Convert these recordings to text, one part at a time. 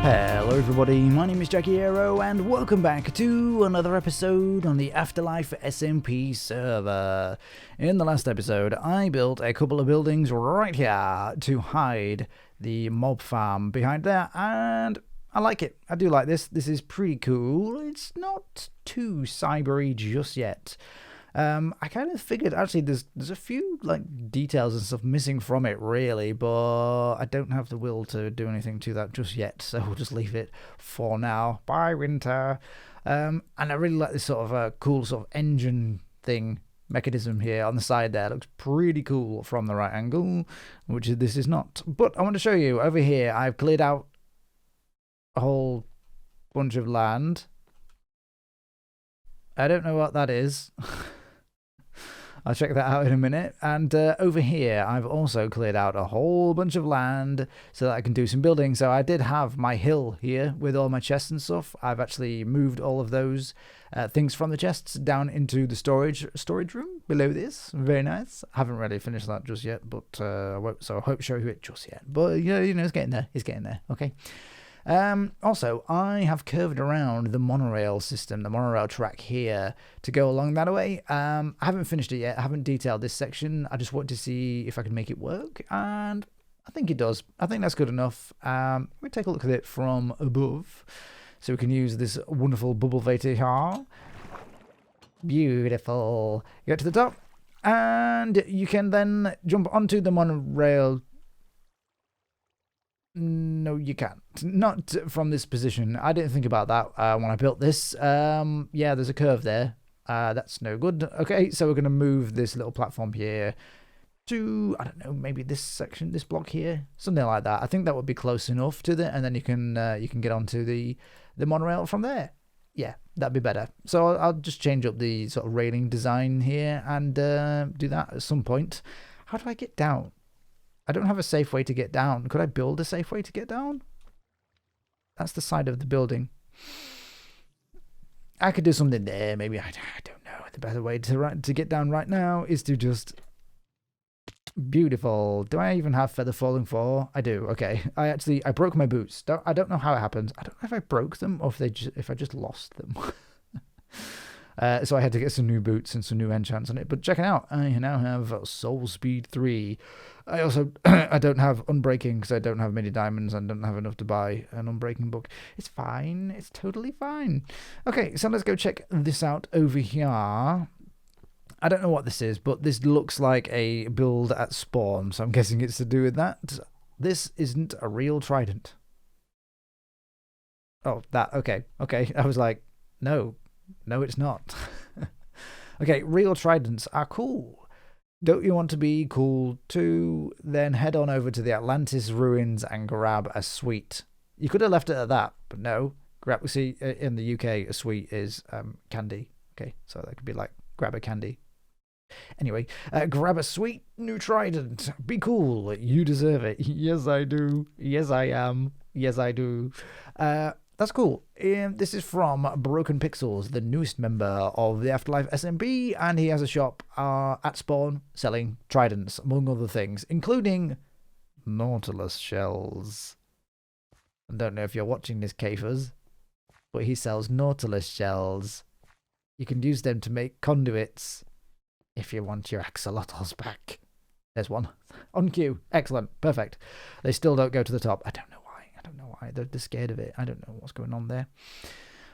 Hello everybody, my name is Jagiero and welcome back to another episode on the AfterLife SMP server. In the last episode, I built a couple of buildings right here to hide the mob farm behind there, and I like it. I do like this. This is pretty cool. It's not too cybery just yet. I kind of figured actually there's a few like details and stuff missing from it really, but I don't have the will to do anything to that just yet, so we'll just leave it for now. Bye winter. And I really like this sort of cool sort of engine thing mechanism here on the side there. It looks pretty cool from the right angle, which this is not. But I want to show you over here. I've cleared out a whole bunch of land. I don't know what that is. I'll check that out in a minute. And over here, I've also cleared out a whole bunch of land so that I can do some building. So I did have my hill here with all my chests and stuff. I've actually moved all of those things from the chests down into the storage room below this. Very nice. I haven't really finished that just yet, but I won't. So I hope to show you it just yet. But you know, it's getting there. It's getting there. Okay. Also, I have curved around the monorail system, the monorail track here to go along that way. I haven't finished it yet. I haven't detailed this section. I just want to see if I can make it work, and I think it does. I think that's good enough. Let me take a look at it from above, so we can use this wonderful bubble vator here. Beautiful. You get to the top, and you can then jump onto the monorail. No, you can't. Not from this position. I didn't think about that when I built this. Yeah, there's a curve there. That's no good. Okay, so we're going to move this little platform here to, I don't know, maybe this section, this block here, something like that. I think that would be close enough to the, and then you can get onto the monorail from there. Yeah, that'd be better. So I'll just change up the sort of railing design here and do that at some point. How do I get down? I don't have a safe way to get down. Could I build a safe way to get down? That's the side of the building. I could do something there. Maybe I don't know. The better way to get down right now is to just... Beautiful. Do I even have feather falling 4? I do. Okay. I broke my boots. I don't know how it happened. I don't know if I broke them or if I just lost them. So I had to get some new boots and some new enchants on it. But check it out. I now have Soul Speed 3. I also I don't have Unbreaking because I don't have many diamonds and don't have enough to buy an Unbreaking book. It's fine. It's totally fine. Okay, so let's go check this out over here. I don't know what this is, but this looks like a build at spawn. So I'm guessing it's to do with that. This isn't a real trident. Oh, that. Okay. Okay. I was like, no. No, it's not. Okay, real tridents are cool. Don't you want to be cool too? Then head on over to the Atlantis ruins and grab a sweet. You could have left it at that, but no. See, in the UK, a sweet is candy. Okay, so that could be like grab a candy. Anyway, grab a sweet new trident. Be cool. You deserve it. Yes, I do. Yes, I am. Yes, I do. That's cool. This is from Broken Pixels, the newest member of the AfterLife SMP, and he has a shop at spawn selling tridents, among other things, including Nautilus shells. I don't know if you're watching this, Kafers, but he sells Nautilus shells. You can use them to make conduits if you want your axolotls back. There's one. On cue. Excellent. Perfect. They still don't go to the top. I don't know why. They're scared of it. I don't know what's going on there.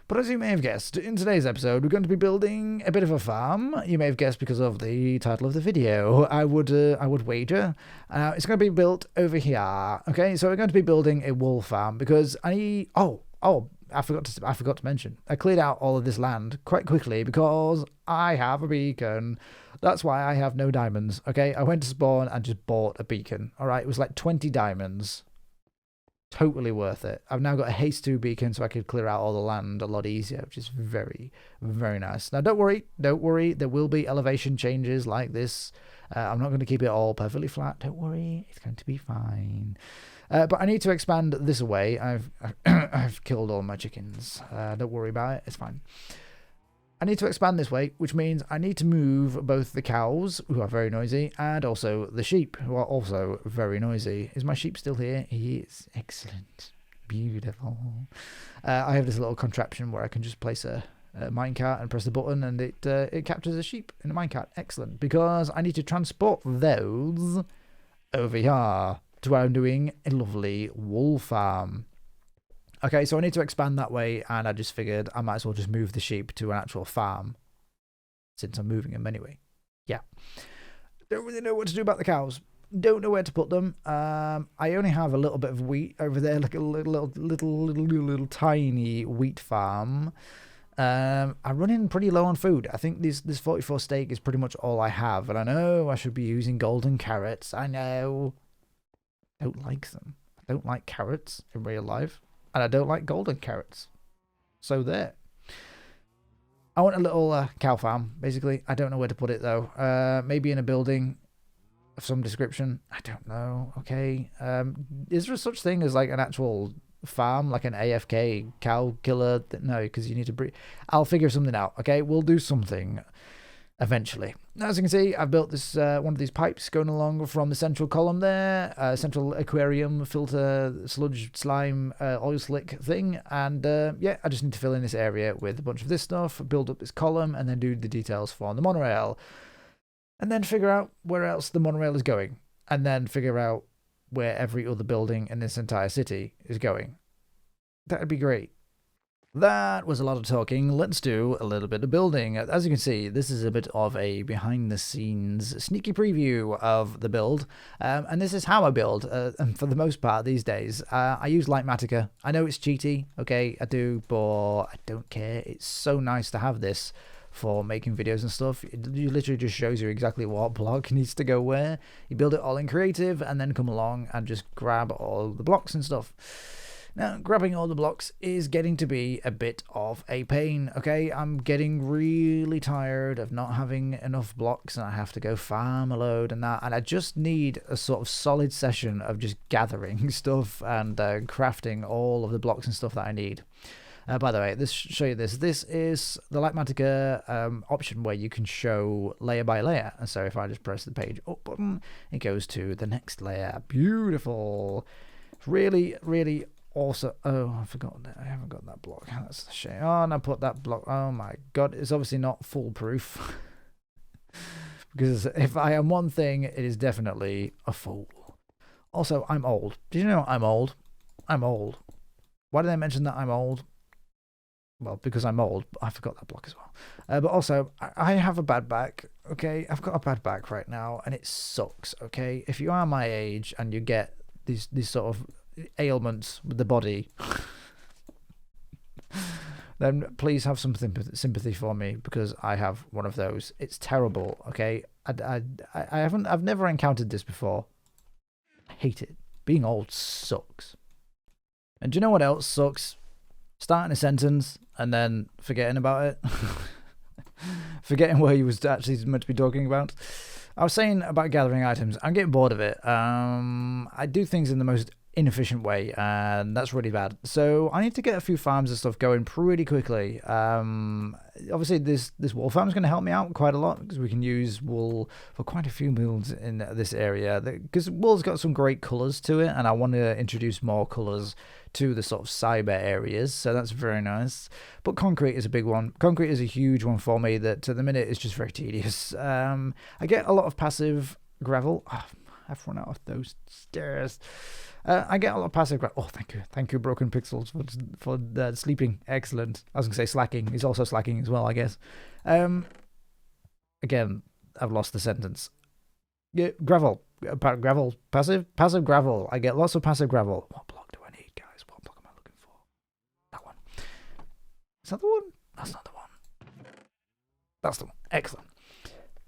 But as you may have guessed, in today's episode, we're going to be building a bit of a farm. You may have guessed because of the title of the video. I would wager. It's going to be built over here. Okay, so we're going to be building a wool farm because I forgot to mention. I cleared out all of this land quite quickly because I have a beacon. That's why I have no diamonds. Okay, I went to spawn and just bought a beacon. All right, it was like 20 diamonds. Totally worth it. I've now got a haste 2 beacon so I could clear out all the land a lot easier, which is very, very nice. Now, don't worry. There will be elevation changes like this. I'm not going to keep it all perfectly flat. Don't worry. It's going to be fine. But I need to expand this away. I've killed all my chickens. Don't worry about it. It's fine. I need to expand this way, which means I need to move both the cows, who are very noisy, and also the sheep, who are also very noisy. Is my sheep still here? He is. Excellent. Beautiful. I have this little contraption where I can just place a minecart and press the button, and it captures a sheep in a minecart. Excellent, because I need to transport those over here to where I'm doing a lovely wool farm. Okay, so I need to expand that way, and I just figured I might as well just move the sheep to an actual farm since I'm moving them anyway. Yeah. Don't really know what to do about the cows. Don't know where to put them. I only have a little bit of wheat over there, like a little tiny wheat farm. I'm running pretty low on food. I think this 44 steak is pretty much all I have, and I know I should be using golden carrots. I know. I don't like them. I don't like carrots in real life, and I don't like golden carrots. So there. I want a little cow farm, basically. I don't know where to put it, though. Maybe in a building of some description. I don't know. Okay. Is there such thing as like an actual farm, like an AFK cow killer? No, because you need to breed. I'll figure something out. Okay, we'll do something eventually. As you can see, I've built this one of these pipes going along from the central column there, central aquarium filter sludge slime oil slick thing, and yeah, I just need to fill in this area with a bunch of this stuff, build up this column, and then do the details for the monorail. And then figure out where else the monorail is going. And then figure out where every other building in this entire city is going. That'd be great. That was a lot of talking. Let's do a little bit of building. As you can see, this is a bit of a behind-the-scenes sneaky preview of the build. And this is how I build. And for the most part these days, I use Lightmatica. I know it's cheaty, okay, I do, but I don't care. It's so nice to have this for making videos and stuff. It literally just shows you exactly what block needs to go where. You build it all in creative and then come along and just grab all the blocks and stuff. Now, grabbing all the blocks is getting to be a bit of a pain, okay? I'm getting really tired of not having enough blocks, and I have to go farm a load and that, and I just need a sort of solid session of just gathering stuff and crafting all of the blocks and stuff that I need. By the way, show you this. This is the Lightmatica option where you can show layer by layer. And so if I just press the page up button, it goes to the next layer. Beautiful. Really, really awesome. Oh, I forgot that. I haven't got that block. That's a shame. Oh, and I put that block. Oh my God. It's obviously not foolproof. Because if I am one thing, it is definitely a fool. Also, I'm old. Did you know I'm old? I'm old. Why did I mention that I'm old? Well, because I'm old, I forgot that block as well. But also, I have a bad back, okay? I've got a bad back right now, and it sucks, okay? If you are my age and you get these sort of ailments with the body, then please have some sympathy for me, because I have one of those. It's terrible, okay? I've never encountered this before. I hate it. Being old sucks. And do you know what else sucks? Starting a sentence and then forgetting about it. Forgetting what he was actually meant to be talking about. I was saying about gathering items. I'm getting bored of it. I do things in the most inefficient way, and that's really bad. So I need to get a few farms and stuff going pretty quickly. Obviously this wool farm is going to help me out quite a lot, because we can use wool for quite a few builds in this area, because wool's got some great colors to it, and I want to introduce more colors to the sort of cyber areas, so that's very nice. But concrete is a big one. Concrete is a huge one for me that at the minute is just very tedious. I get a lot of passive gravel. Oh, I've run out of those stairs. I get a lot of passive gravel. Oh, thank you, Broken Pixels, for sleeping. Excellent. I was gonna say slacking. He's also slacking as well, I guess. Again, I've lost the sentence. Yeah, gravel, passive gravel. I get lots of passive gravel. What block do I need, guys? What block am I looking for? That one. Is that the one? That's not the one. That's the one. Excellent.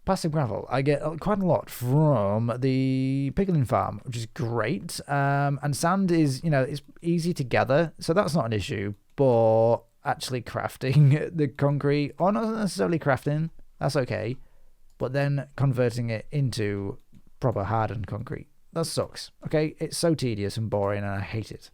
Passive gravel, I get quite a lot from the pickling farm, which is great. And sand is, it's easy to gather, so that's not an issue. But actually crafting the concrete, or not necessarily crafting, that's okay. But then converting it into proper hardened concrete, that sucks. Okay, it's so tedious and boring, and I hate it.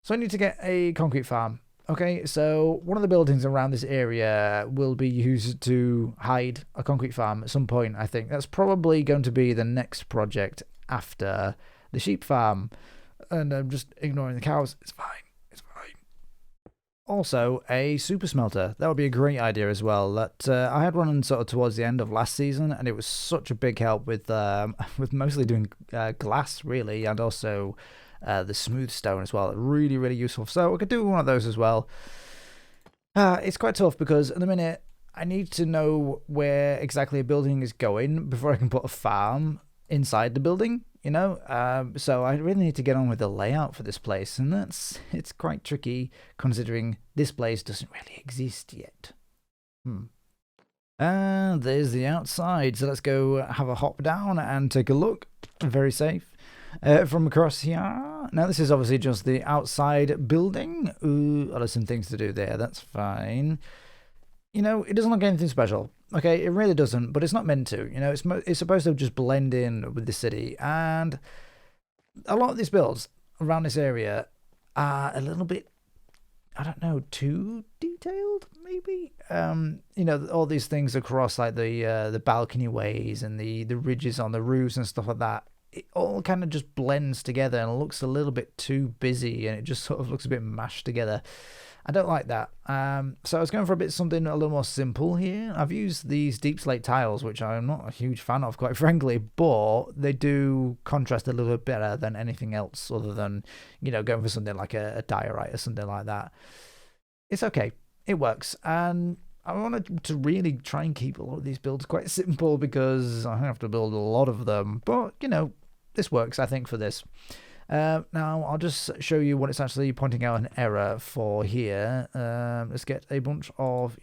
So I need to get a concrete farm. Okay, so one of the buildings around this area will be used to hide a concrete farm at some point, I think. That's probably going to be the next project after the sheep farm. And I'm just ignoring the cows. It's fine. It's fine. Also, a super smelter. That would be a great idea as well. That I had one sort of towards the end of last season, and it was such a big help with with mostly doing glass, really, and also the smooth stone as well. Really, really useful. So we could do one of those as well. It's quite tough because at the minute I need to know where exactly a building is going before I can put a farm inside the building, you know? So I really need to get on with the layout for this place, and it's quite tricky considering this place doesn't really exist yet. And there's the outside, so let's go have a hop down and take a look. Very safe. From across here. Now this is obviously just the outside building. Ooh, there's some things to do there. That's fine. You know, it doesn't look anything special. Okay, it really doesn't, but it's not meant to. You know, it's supposed to just blend in with the city. And a lot of these builds around this area are a little bit, I don't know, too detailed, maybe. You know, all these things across like the balcony ways and the ridges on the roofs and stuff like that. It all kind of just blends together and looks a little bit too busy, and it just sort of looks a bit mashed together. I don't like that. So I was going for something a little more simple here. I've used these deep slate tiles, which I'm not a huge fan of, quite frankly, but they do contrast a little bit better than anything else, other than, you know, going for something like a diorite or something like that. It's okay. It works. And I wanted to really try and keep a lot of these builds quite simple because I have to build a lot of them. But, you know, this works, I think, for this. Now, I'll just show you what it's actually pointing out an error for here. Let's get a bunch of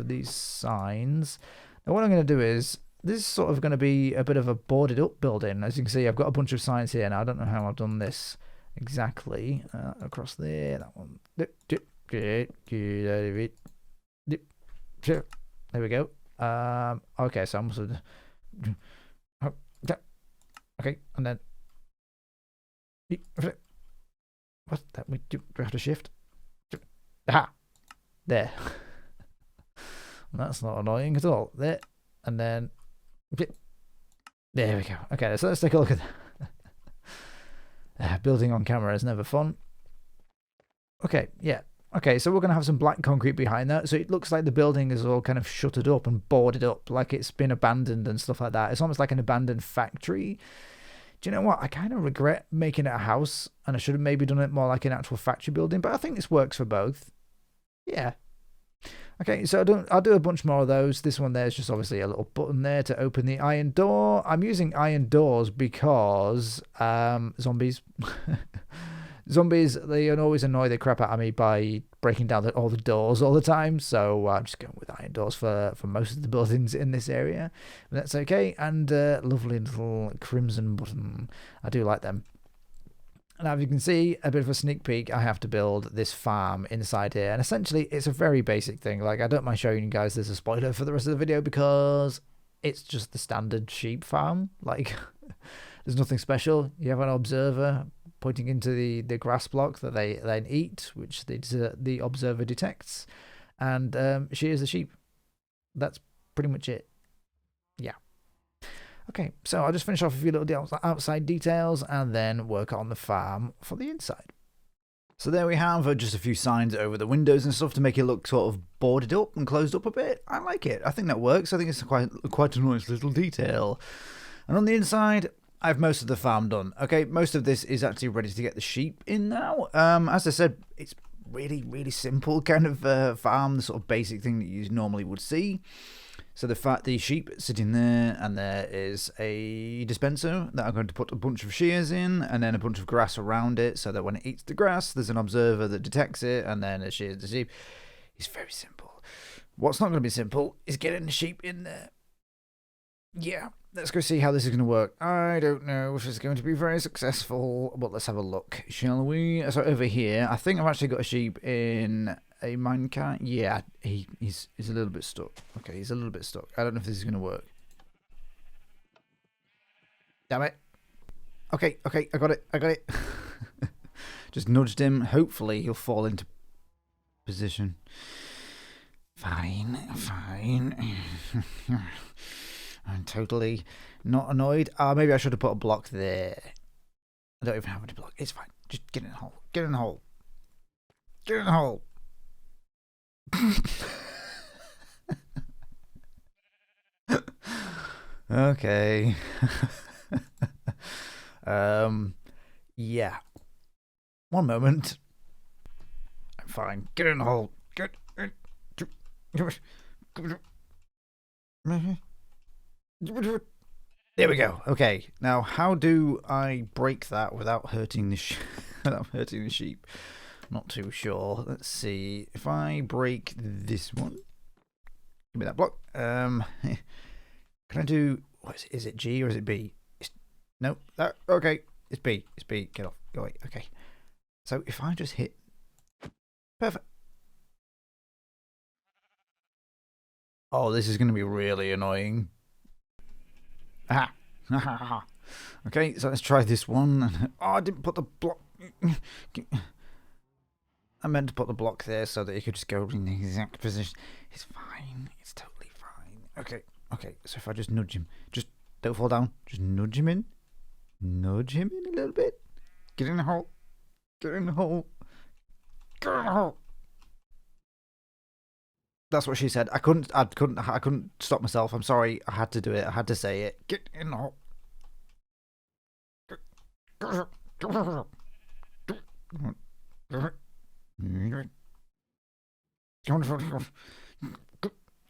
these signs. Now, what I'm going to do is, this is sort of going to be a bit of a boarded up building. As you can see, I've got a bunch of signs here. Now, I don't know how I've done this exactly. Across there, that one. There we go. Okay, so I'm sort of... Okay, and then... What's that? We do have to shift? Aha! There. That's not annoying at all. There. And then... There we go. Okay, so let's take a look at that. Building on camera is never fun. Okay, yeah. Okay, so we're going to have some black concrete behind that. So it looks like the building is all kind of shuttered up and boarded up, like it's been abandoned and stuff like that. It's almost like an abandoned factory. Do you know what? I kind of regret making it a house, and I should have maybe done it more like an actual factory building, but I think this works for both. Yeah. Okay, so I'll do a bunch more of those. This one there is just obviously a little button there to open the iron door. I'm using iron doors because zombies. Zombies, they always annoy the crap out of me by breaking down all the doors all the time. So I'm just going with iron doors for most of the buildings in this area. But that's okay. And lovely little crimson button. I do like them. Now, if you can see a bit of a sneak peek, I have to build this farm inside here. And essentially, it's a very basic thing. Like, I don't mind showing you guys this as a spoiler for the rest of the video because it's just the standard sheep farm. Like, there's nothing special. You have an observer pointing into the grass block that they then eat, which the observer detects, and she is the sheep. That's pretty much it. Yeah. Okay, so I'll just finish off a few little outside details and then work on the farm for the inside. So there we have just a few signs over the windows and stuff to make it look sort of boarded up and closed up a bit. I like it. I think that works. I think it's quite a nice little detail. And on the inside, I have most of the farm done. Okay, most of this is actually ready to get the sheep in now. As I said, it's really, really simple kind of farm, the sort of basic thing that you normally would see. So the sheep sitting there, and there is a dispenser that I'm going to put a bunch of shears in, and then a bunch of grass around it, so that when it eats the grass, there's an observer that detects it, and then it shears the sheep. It's very simple. What's not going to be simple is getting the sheep in there. Yeah, let's go see how this is going to work. I don't know if it's going to be very successful, but let's have a look, shall we? So over here, I think I've actually got a sheep in a minecart. Yeah, he's a little bit stuck. Okay, he's a little bit stuck. I don't know if this is going to work. Damn it. Okay, I got it. Just nudged him. Hopefully he'll fall into position. Fine. I'm totally not annoyed. Maybe I should have put a block there. I don't even have any block. It's fine. Just get in the hole. Get in the hole. Get in the hole. Okay. Yeah. One moment. I'm fine. Get in the hole. Get in. There we go. Okay. Now, how do I break that without hurting the without hurting the sheep? Not too sure. Let's see. If I break this one, give me that block. Can I do? What is it? Is it G or is it B? No. That okay. It's B. It's B. Get off. Go away. Okay. So if I just hit, perfect. Oh, this is going to be really annoying. Aha. Okay, so let's try this one. Oh, I didn't put the block. I meant to put the block there so that you could just go in the exact position. It's fine. It's totally fine. Okay. Okay. So if I just nudge him, just don't fall down. Just nudge him in. Nudge him in a little bit. Get in the hole. Get in the hole. Get in the hole. That's what she said. I couldn't stop myself. I'm sorry. I had to do it. I had to say it. Get in the hole.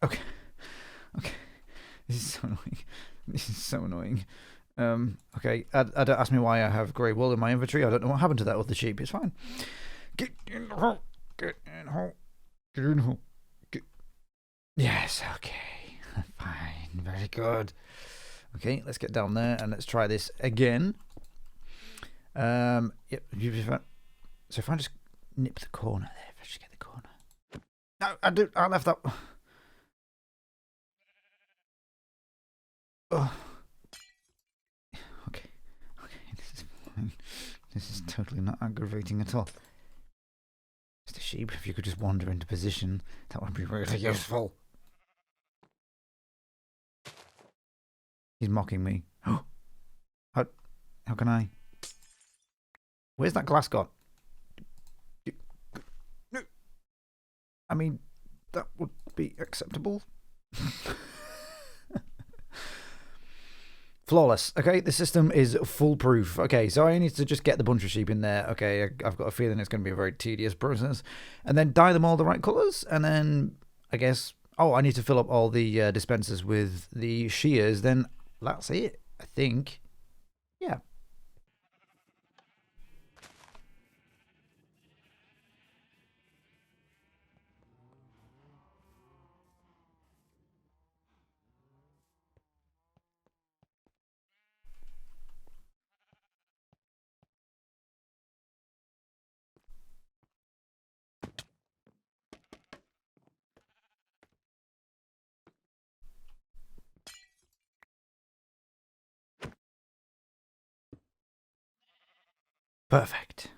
Okay. Okay. This is so annoying. This is so annoying. Okay. I don't ask me why I have grey wool in my inventory. I don't know what happened to that with the sheep. It's fine. Get in the hole. Get in the hole. Get in the hole. Yes, okay. Fine, very good. Okay, let's get down there and let's try this again. Yep. So if I just nip the corner there, if I just get the corner. No, I left that. Oh. Okay. Okay, this is fine. This is totally not aggravating at all. Mr. Sheep, if you could just wander into position, that would be really useful. He's mocking me. How can I? Where's that glass gone? I mean, that would be acceptable. Flawless. Okay, the system is foolproof. Okay, so I need to just get the bunch of sheep in there. Okay, I've got a feeling it's going to be a very tedious process. And then dye them all the right colours. And then, I guess, oh, I need to fill up all the dispensers with the shears. Then that's it, I think. Yeah. Perfect.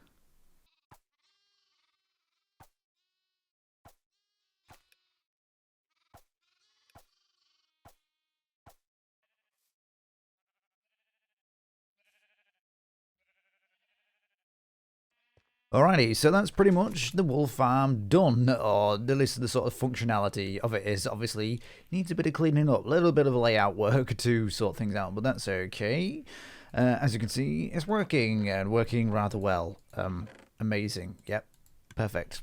Alrighty, so that's pretty much the wool farm done, or at least the sort of functionality of it is obviously needs a bit of cleaning up, a little bit of layout work to sort things out, but that's okay. As you can see, it's working, and working rather well. Amazing. Yep, perfect.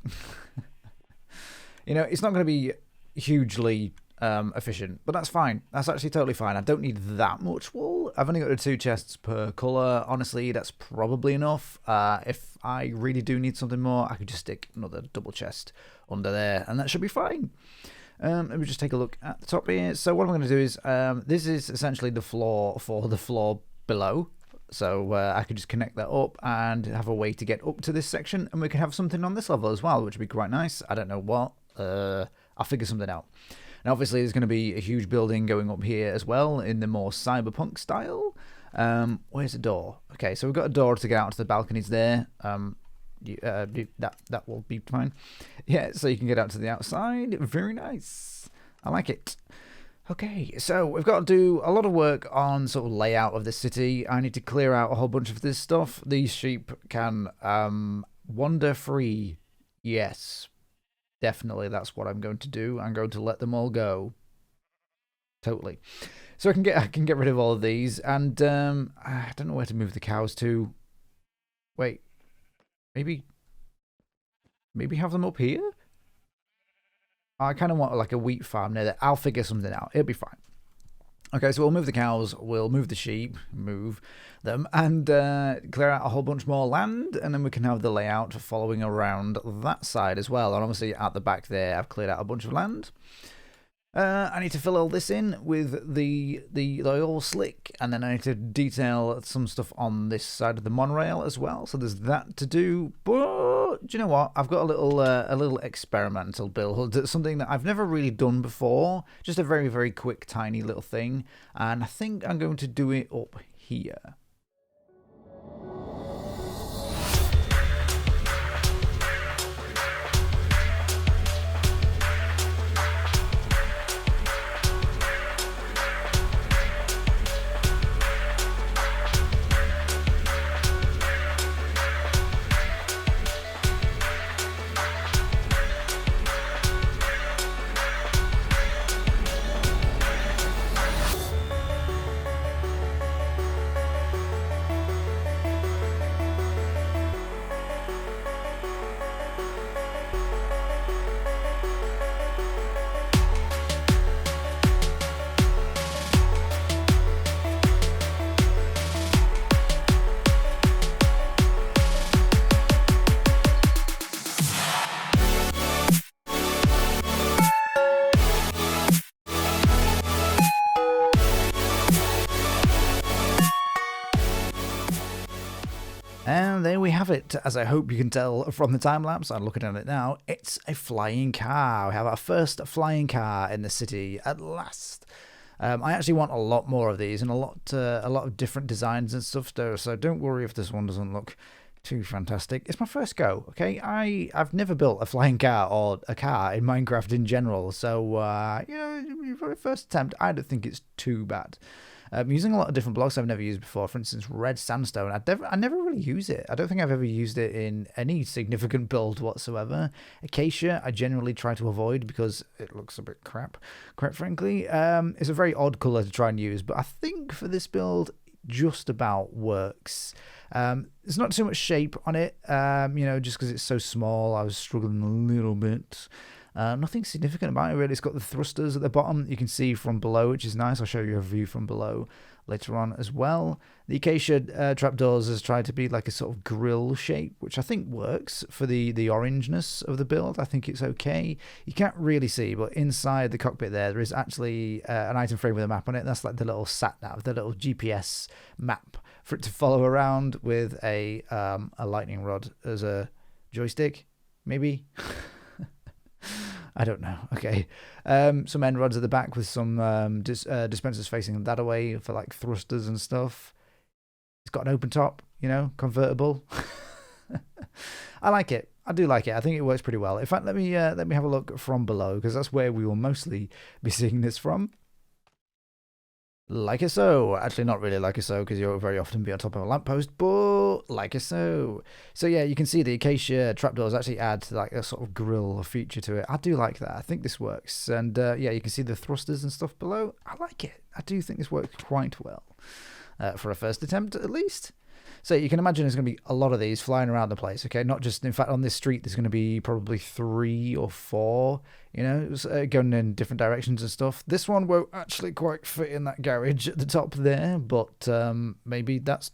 You know, it's not going to be hugely efficient, but that's fine. That's actually totally fine. I don't need that much wool. I've only got the 2 chests per colour. Honestly, that's probably enough. If I really do need something more, I could just stick another double chest under there, and that should be fine. Let me just take a look at the top here. So what I'm going to do is, this is essentially the floor for the floor below. So I could just connect that up and have a way to get up to this section, and we can have something on this level as well, which would be quite nice. I don't know what. I'll figure something out. And obviously there's going to be a huge building going up here as well in the more cyberpunk style. Where's the door? Okay, so we've got a door to get out to the balconies there. That will be fine. Yeah, so you can get out to the outside. Very nice. I like it. Okay, so we've got to do a lot of work on sort of layout of the city. I need to clear out a whole bunch of this stuff. These sheep can wander free. Yes, definitely that's what I'm going to do. I'm going to let them all go. Totally. So I can get rid of all of these, and I don't know where to move the cows to. Wait, maybe have them up here? I kind of want like a wheat farm near there. I'll figure something out. It'll be fine. Okay, so we'll move the cows, we'll move the sheep, move them, and clear out a whole bunch more land, and then we can have the layout following around that side as well. And obviously at the back there, I've cleared out a bunch of land. I need to fill all this in with the oil slick, and then I need to detail some stuff on this side of the monorail as well. So there's that to do. But do you know what? I've got a little experimental build, something that I've never really done before. Just a very, very quick, tiny little thing, and I think I'm going to do it up here. And there we have it. As I hope you can tell from the time lapse, I'm looking at it now, it's a flying car. We have our first flying car in the city at last. I actually want a lot more of these and a lot of different designs and stuff there, so don't worry if this one doesn't look too fantastic. It's my first go, okay? I've never built a flying car or a car in Minecraft in general, so for a first attempt, I don't think it's too bad. I'm using a lot of different blocks I've never used before. For instance, red sandstone. I never really use it. I don't think I've ever used it in any significant build whatsoever. Acacia, I generally try to avoid because it looks a bit crap, quite frankly. It's a very odd colour to try and use, but I think for this build, just about works. There's not too much shape on it, just because it's so small. I was struggling a little bit. Nothing significant about it really. It's got the thrusters at the bottom you can see from below, which is nice. I'll show you a view from below later on as well. The acacia trapdoors has tried to be like a sort of grill shape, which I think works for the orangeness of the build. I think it's okay. You can't really see, but inside the cockpit there is actually an item frame with a map on it. That's like the little sat-nav, the little GPS map for it to follow around with a lightning rod as a joystick, maybe. I don't know. Okay. Some end rods at the back with some dispensers facing that away for like thrusters and stuff. It's got an open top, convertible. I like it. I do like it. I think it works pretty well. In fact, let me have a look from below because that's where we will mostly be seeing this from. Like so. Actually, not really like so, because you'll very often be on top of a lamppost, but like so. So yeah, you can see the acacia trapdoors actually add like a sort of grill feature to it. I do like that. I think this works. And yeah, you can see the thrusters and stuff below. I like it. I do think this works quite well for a first attempt, at least. So you can imagine there's going to be a lot of these flying around the place, okay? Not just, in fact, on this street, there's going to be probably 3 or 4, going in different directions and stuff. This one won't actually quite fit in that garage at the top there, but maybe that's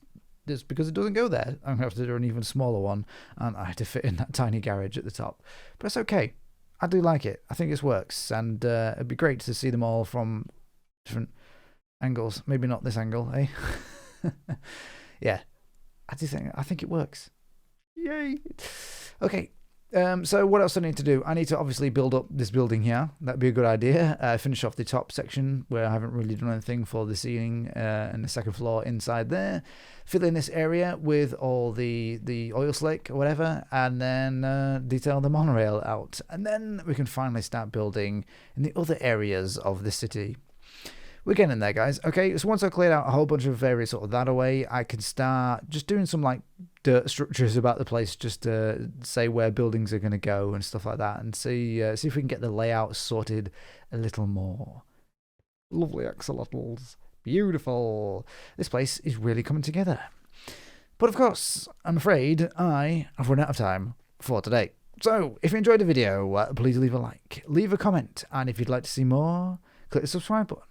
just because it doesn't go there. I'm going to have to do an even smaller one, and I had to fit in that tiny garage at the top. But it's okay. I do like it. I think it works, and it'd be great to see them all from different angles. Maybe not this angle, eh? Yeah. I think it works. Yay. Okay. So what else do I need to do? I need to obviously build up this building here. That'd be a good idea. Finish off the top section where I haven't really done anything for the ceiling and the second floor inside there. Fill in this area with all the oil slick or whatever, and then detail the monorail out. And then we can finally start building in the other areas of the city. we're getting there, guys. Okay, so once I've cleared out a whole bunch of various sort of that away, I can start just doing some like dirt structures about the place, just to say where buildings are going to go and stuff like that, and see if we can get the layout sorted a little more. Lovely axolotls. Beautiful. This place is really coming together. But of course, I'm afraid I have run out of time for today. So, if you enjoyed the video, please leave a like, leave a comment, and if you'd like to see more, click the subscribe button.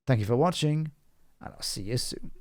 Thank you for watching, and I'll see you soon.